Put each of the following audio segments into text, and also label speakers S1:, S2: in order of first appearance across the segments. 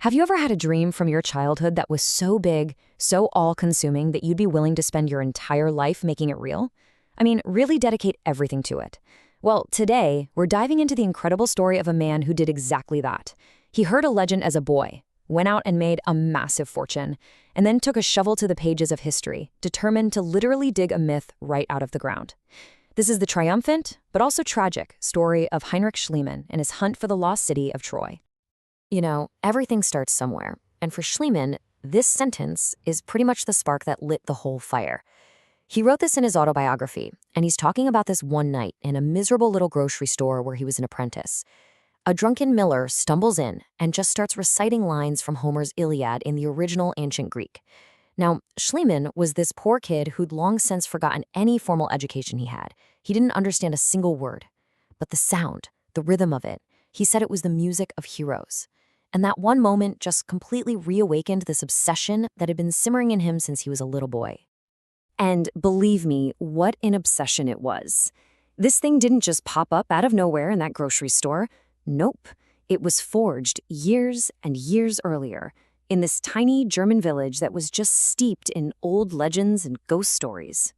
S1: Have you ever had a dream from your childhood that was so big, so all-consuming that you'd be willing to spend your entire life making it real? I mean, really dedicate everything to it. Well, today, we're diving into the incredible story of a man who did exactly that. He heard a legend as a boy, went out and made a massive fortune, and then took a shovel to the pages of history, determined to literally dig a myth right out of the ground. This is the triumphant, but also tragic, story of Heinrich Schliemann and his hunt for the lost city of Troy. You know, everything starts somewhere, and for Schliemann, this sentence is pretty much the spark that lit the whole fire. He wrote this in his autobiography, and he's talking about this one night in a miserable little grocery store where he was an apprentice. A drunken miller stumbles in and just starts reciting lines from Homer's Iliad in the original ancient Greek. Now, Schliemann was this poor kid who'd long since forgotten any formal education he had. He didn't understand a single word. But the sound, the rhythm of it, he said it was the music of heroes. And that one moment just completely reawakened this obsession that had been simmering in him since he was a little boy. And believe me, what an obsession it was. This thing didn't just pop up out of nowhere in that grocery store. Nope. It was forged years and years earlier in this tiny German village that was just steeped in old legends and ghost stories.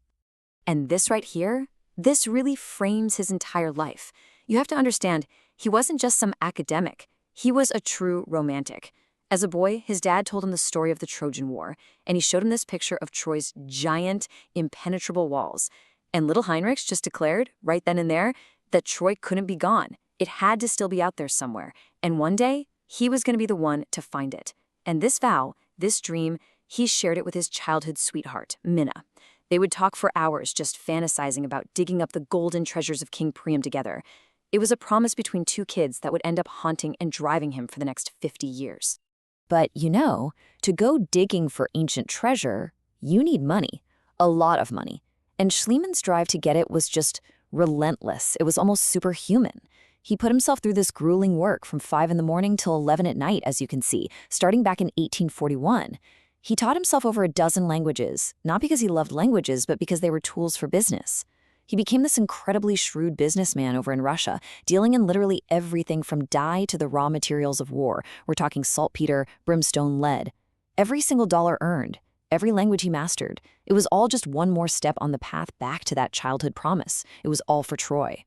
S1: And this right here, this really frames his entire life. You have to understand, he wasn't just some academic. He was a true romantic. As a boy, his dad told him the story of the Trojan War, and he showed him this picture of Troy's giant, impenetrable walls. And little Heinrich just declared, right then and there, that Troy couldn't be gone. It had to still be out there somewhere. And one day, he was going to be the one to find it. And this vow, this dream, he shared it with his childhood sweetheart, Minna. They would talk for hours just fantasizing about digging up the golden treasures of King Priam together. It was a promise between two kids that would end up haunting and driving him for the next 50 years. But you know, to go digging for ancient treasure, you need money, a lot of money. And Schliemann's drive to get it was just relentless. It was almost superhuman. He put himself through this grueling work from 5 in the morning till 11 at night, as you can see, starting back in 1841. He taught himself over a dozen languages, not because he loved languages, but because they were tools for business. He became this incredibly shrewd businessman over in Russia, dealing in literally everything from dye to the raw materials of war. We're talking saltpeter, brimstone, lead. Every single dollar earned, every language he mastered, it was all just one more step on the path back to that childhood promise. It was all for Troy.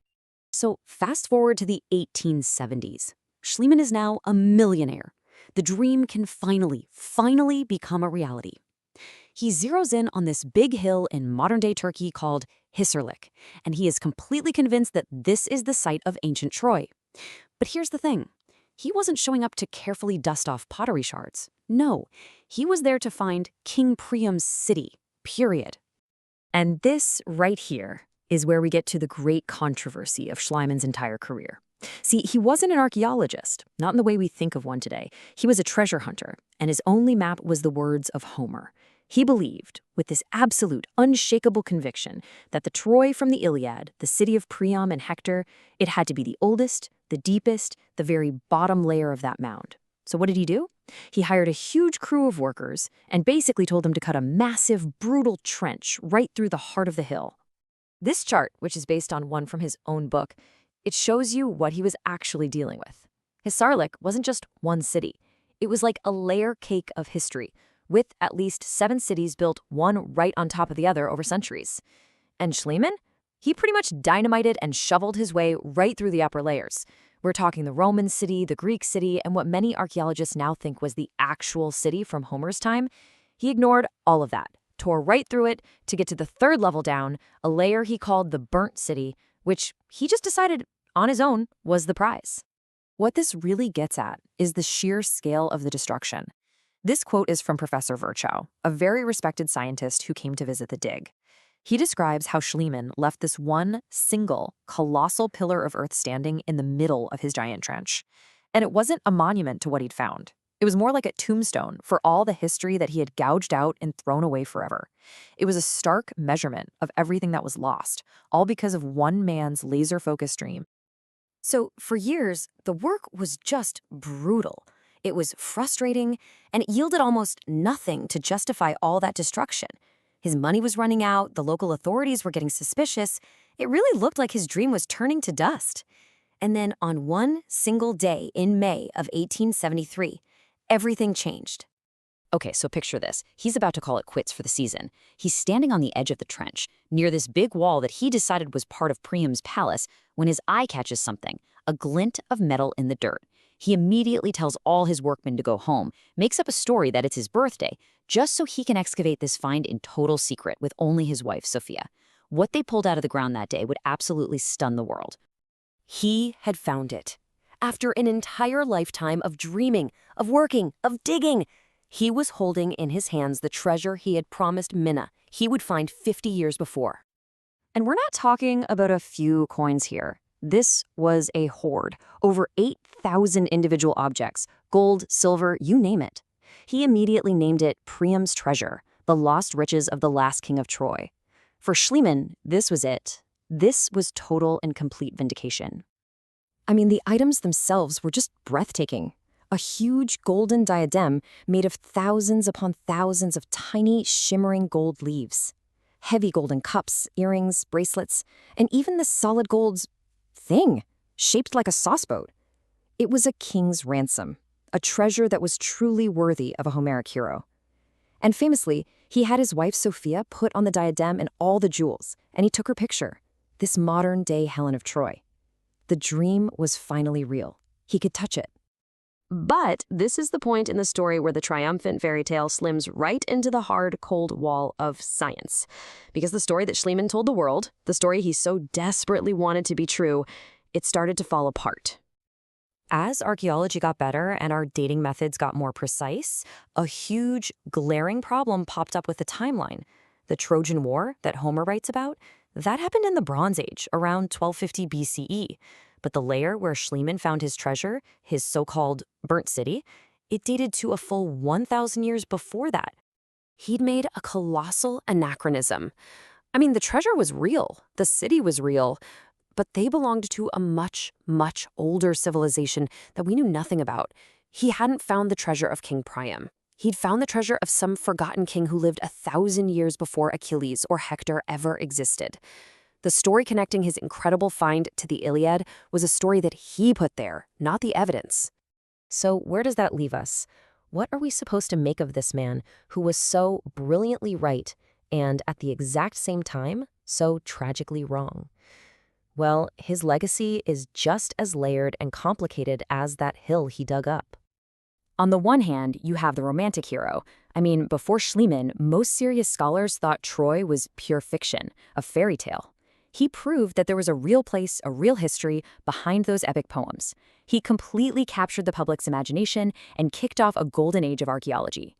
S1: So fast forward to the 1870s. Schliemann is now a millionaire. The dream can finally become a reality. He zeroes in on this big hill in modern-day Turkey called Hisarlik, and he is completely convinced that this is the site of ancient Troy. But here's the thing. He wasn't showing up to carefully dust off pottery shards. No, he was there to find King Priam's city, period. And this right here is where we get to the great controversy of Schliemann's entire career. See, he wasn't an archaeologist, not in the way we think of one today. He was a treasure hunter, and his only map was the words of Homer. He believed, with this absolute, unshakable conviction, that the Troy from the Iliad, the city of Priam and Hector, it had to be the oldest, the deepest, the very bottom layer of that mound. So what did he do? He hired a huge crew of workers and basically told them to cut a massive, brutal trench right through the heart of the hill. This chart, which is based on one from his own book, it shows you what he was actually dealing with. Hisarlik wasn't just one city. It was like a layer cake of history, with at least 7 cities built one right on top of the other over centuries. And Schliemann? He pretty much dynamited and shoveled his way right through the upper layers. We're talking the Roman city, the Greek city, and what many archaeologists now think was the actual city from Homer's time. He ignored all of that, tore right through it to get to the 3rd level down, a layer he called the burnt city, which he just decided on his own was the prize. What this really gets at is the sheer scale of the destruction. This quote is from Professor Virchow, a very respected scientist who came to visit the dig. He describes how Schliemann left this one single, colossal pillar of earth standing in the middle of his giant trench. And it wasn't a monument to what he'd found. It was more like a tombstone for all the history that he had gouged out and thrown away forever. It was a stark measurement of everything that was lost, all because of one man's laser-focused dream. So for years, the work was just brutal. It was frustrating, and it yielded almost nothing to justify all that destruction. His money was running out, the local authorities were getting suspicious. It really looked like his dream was turning to dust. And then on one single day in May of 1873, everything changed. Okay, so picture this. He's about to call it quits for the season. He's standing on the edge of the trench, near this big wall that he decided was part of Priam's palace, when his eye catches something, a glint of metal in the dirt. He immediately tells all his workmen to go home, makes up a story that it's his birthday, just so he can excavate this find in total secret with only his wife, Sophia. What they pulled out of the ground that day would absolutely stun the world. He had found it. After an entire lifetime of dreaming, of working, of digging, he was holding in his hands the treasure he had promised Minna he would find 50 years before. And we're not talking about a few coins here. This was a hoard, over 8,000 individual objects, gold, silver, you name it. He immediately named it Priam's treasure, the lost riches of the last king of Troy. For Schliemann, this was it. This was total and complete vindication. I mean, the items themselves were just breathtaking. A huge golden diadem made of thousands upon thousands of tiny, shimmering gold leaves. Heavy golden cups, earrings, bracelets, and even the solid gold thing, shaped like a sauceboat. It was a king's ransom, a treasure that was truly worthy of a Homeric hero. And famously, he had his wife Sophia put on the diadem and all the jewels, and he took her picture, this modern-day Helen of Troy. The dream was finally real. He could touch it. But this is the point in the story where the triumphant fairy tale slims right into the hard, cold wall of science. Because the story that Schliemann told the world, the story he so desperately wanted to be true, it started to fall apart. As archaeology got better and our dating methods got more precise, a huge, glaring problem popped up with the timeline. The Trojan War that Homer writes about, that happened in the Bronze Age, around 1250 BCE. But the layer where Schliemann found his treasure, his so-called burnt city, it dated to a full 1,000 years before that. He'd made a colossal anachronism. I mean, the treasure was real, the city was real, but they belonged to a much, much older civilization that we knew nothing about. He hadn't found the treasure of King Priam. He'd found the treasure of some forgotten king who lived 1,000 years before Achilles or Hector ever existed. The story connecting his incredible find to the Iliad was a story that he put there, not the evidence. So where does that leave us? What are we supposed to make of this man who was so brilliantly right and, at the exact same time, so tragically wrong? Well, his legacy is just as layered and complicated as that hill he dug up. On the one hand, you have the romantic hero. I mean, before Schliemann, most serious scholars thought Troy was pure fiction, a fairy tale. He proved that there was a real place, a real history behind those epic poems. He completely captured the public's imagination and kicked off a golden age of archaeology.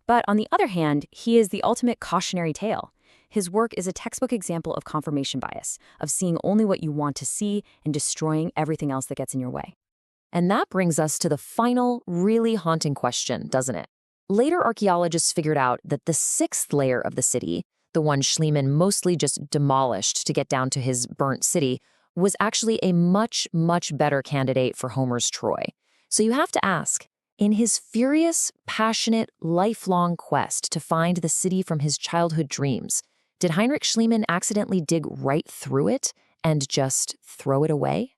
S1: But on the other hand, he is the ultimate cautionary tale. His work is a textbook example of confirmation bias, of seeing only what you want to see and destroying everything else that gets in your way. And that brings us to the final, really haunting question, doesn't it? Later archaeologists figured out that the sixth layer of the city, the one Schliemann mostly just demolished to get down to his burnt city, was actually a much, much better candidate for Homer's Troy. So you have to ask, in his furious, passionate, lifelong quest to find the city from his childhood dreams, did Heinrich Schliemann accidentally dig right through it and just throw it away?